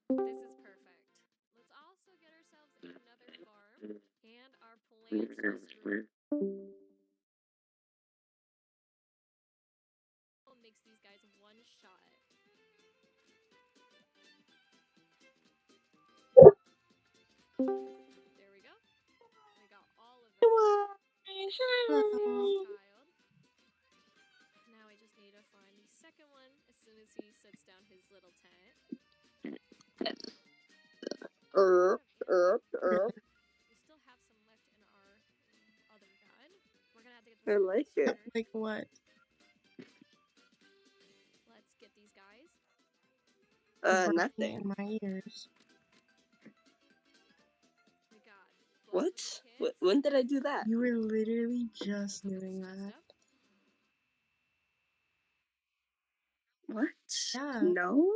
This is perfect. Let's also get ourselves another farm and our plants history. Makes these guys one shot. There we go. We got all of them. Single child. Now I just need to find the second one as soon as he sets down his little tent. We still have some left in our other gun. We're gonna have to get this. I like it. Like what? Let's get these guys. Nothing. In my ears. We got. What? When did I do that? You were literally just doing that. What? Yeah. No.